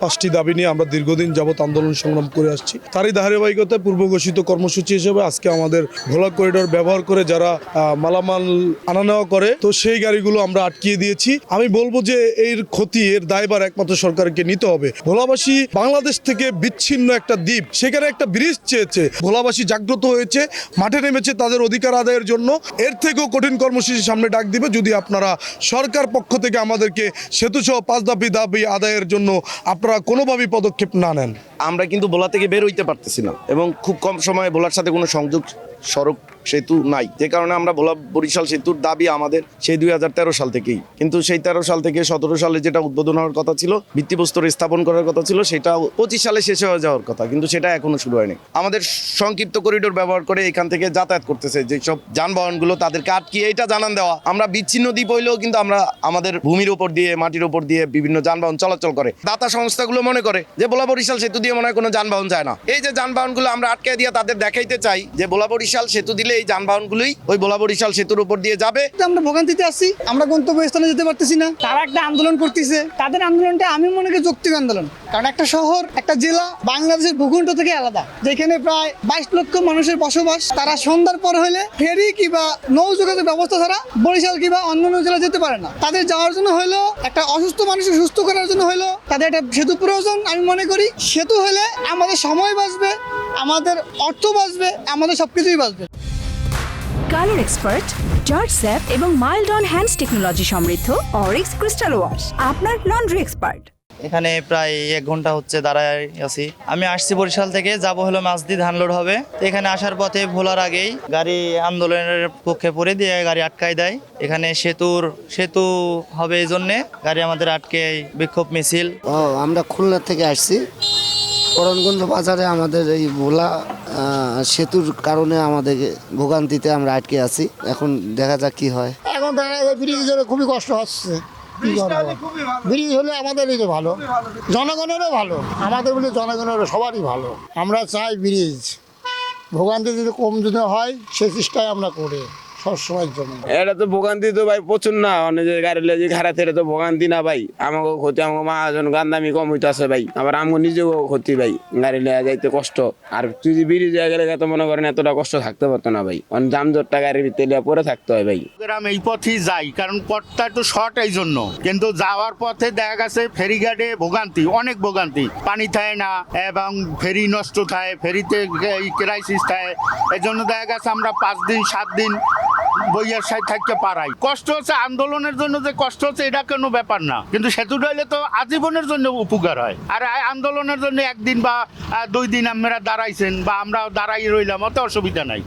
5টি দাবি নিয়ে আমরা দীর্ঘদিন যাবৎ আন্দোলন সংগ্রাম করে আসছি। তারই ধারাবাহিকতায় পূর্ব ঘোষিত কর্মসূচি হিসেবে আজকে আমাদের ভোলা করিডোর ব্যবহার করে যারা মালামাল আনা নেওয়া করে, তো সেই গাড়িগুলো আমরা আটকিয়ে দিয়েছি। আমি বলবো যে এর ক্ষতি, এর দায়ভার একমাত্র সরকারকে নিতে হবে। ভোলাবাসী বাংলাদেশ থেকে বিচ্ছিন্ন একটা দ্বীপ, সেখানে একটা ব্রিজ চেয়েছে। ভোলাবাসী জাগ্রত হয়েছে, মাঠে নেমেছে তাদের অধিকার আদায়ের জন্য। এর থেকেও কঠিন কর্মসূচি সামনে ডাক দিবে যদি আপনারা সরকার পক্ষ থেকে আমাদেরকে সেতুসহ 5 দাবি আদায়ের জন্য আপনারা কোনোভাবেই পদক্ষেপ না নেন। আমরা কিন্তু ভোলা থেকে বের হইতে পারতেছি না এবং খুব কম সময়ে ভোলার সাথে কোনো সংযোগ সড়ক সেতু নাই, যে কারণে আমরা ভোলা বরিশাল সেতুর দাবি আমাদের সেই 2013 সাল থেকেই। কিন্তু সেই 13 সাল থেকে 17 সালে যেটা উদ্বোধন হওয়ার কথা ছিল, ভিত্তিপ্রস্তর স্থাপন করার কথা ছিল, সেটা 25 সালে শেষ হয়ে যাওয়ার কথা, কিন্তু সেটা এখনো শুরু হয়নি। আমাদের সংক্ষিপ্ত করিডোর ব্যবহার করে এখান থেকে যাতায়াত করতেছে যেসব যানবাহনগুলো, তাদেরকে আটকিয়ে এটা জানান দেওয়া। আমরা বিচ্ছিন্ন দ্বীপ হইলেও কিন্তু আমরা আমাদের ভূমির উপর দিয়ে, মাটির উপর দিয়ে বিভিন্ন যানবাহন চলাচল করে। দাতা সংস্থাগুলো মনে করে যে ভোলা বরিশাল সেতু দিয়ে মনে হয় কোনো যানবাহন যায় না। এই যে যানবাহনগুলো আমরা আটকে দিয়ে তাদের দেখাইতে চাই যে ভোলা বরিশাল সেতু দিলে এই যানবাহনগুলোই ওই ভোলা বরিশাল সেতুর উপর দিয়ে যাবে। আমরা ভোগান্তিতে আছি, আমরা গন্তব্যস্থানে যেতে পারতেছি না। তারা একটা আন্দোলন করতেছে, তাদের আন্দোলনটা আমি মনে করি যৌক্তিক আন্দোলন। কারণ একটা শহর, একটা জেলা বাংলাদেশের ভূখণ্ড থেকে আলাদা, যেখানে প্রায় 22 লক্ষ মানুষের বসবাস। তারা সন্ধ্যার পর হলে ফেরি কিংবা নৌ যোগাযোগ ব্যবস্থা ছাড়া বরিশাল কিংবা অন্যান্য জেলা যেতে পারে না। তাদের যাওয়ার জন্য হলো, একটা অসুস্থ মানুষকে সুস্থ করার জন্য হলো তাদের একটা সেতু প্রয়োজন। আমি মনে করি সেতু হলে আমাদের সময় বাঁচবে, আমাদের অর্থ বাঁচবে, আমাদের সবকিছুই বাঁচবে। কালার এক্সপার্ট, জর্জ স্যাপ এবং মাইল্ড অন হ্যান্ডস টেকনোলজি সমৃদ্ধ অরিক্স ক্রিস্টাল ওয়াশ আপনার লন্ড্রি এক্সপার্ট। এখানে প্রায় 1 ঘন্টা হচ্ছে দাঁড়ায় আছি। আমি আসছি বরিশাল থেকে, যাব হলো মাছদি, ধান লোড হবে। তো এখানে আসার পথে ভোলার আগেই গাড়ি আন্দোলনের পক্ষে পড়ে দিয়ে গাড়ি আটকায় দেয়। এখানে সেতু হবে এই জন্যে গাড়ি আমাদের আটকে বিক্ষোভ মিছিল। আমরা খুলনা থেকে আসছি। করণগঞ্জ বাজারে আমাদের এই ভোলা সেতুর কারণে আমাদের ভোগান্তিতে আমরা আটকে আছি। এখন দেখা যাক কি হয়। এখন ব্রিজ হলে খুবই কষ্ট হচ্ছে। ব্রিজ হলে আমাদেরই তো ভালো, জনগণেরও ভালো, আমাদের বলে জনগণেরও সবারই ভালো। আমরা চাই ব্রিজ, ভোগান্তি যদি কম যদি হয় সে চেষ্টাই আমরা করি সবসময়ের জন্য। এটা তো ভোগান্তি তো ভাই প্রচুর না, অনেক যে গাড়ি লেগে খারাপ থেকে তো ভোগান্তি না ভাই। আমাকে ক্ষতি, আমাকে মাহাজন গান্দামি কম হইতেছে ভাই, আবার আমাকে নিজেও ক্ষতি ভাই, গাড়ি লেগে যাইতে কষ্ট। আর তুই যে ব্রিজ জায়গা গেলে তো মনে করেন এতটা কষ্ট থাকতে পারতো না ভাই, অনেক জামজটটা গাড়ির ভিতরে পরে থাকতে হয় ভাই। গ্রাম এই পথেই যাই, কারণ পথটা একটু শর্ট এই জন্য। কিন্তু যাওয়ার পথে দেখা গেছে ফেরিঘাটে ভোগান্তি, অনেক ভোগান্তি, পানি থাকে না এবং ফেরি নষ্ট থাকে, ফেরিতে ক্রাইসিস থাকে। এই জন্য দেখা গেছে আমরা 5 দিন 7 দিন বইয়ার সাইড থাকতে পারাই। কষ্ট হচ্ছে আন্দোলনের জন্য, যে কষ্ট হচ্ছে এটা কোনো ব্যাপার না, কিন্তু সেতুটা হইলে তো আজীবনের জন্য উপকার হয়। আর আন্দোলনের জন্য 1 দিন বা 2 দিন আপনারা দাঁড়াইছেন বা আমরা দাঁড়াই রইলাম, অত অসুবিধা নাই।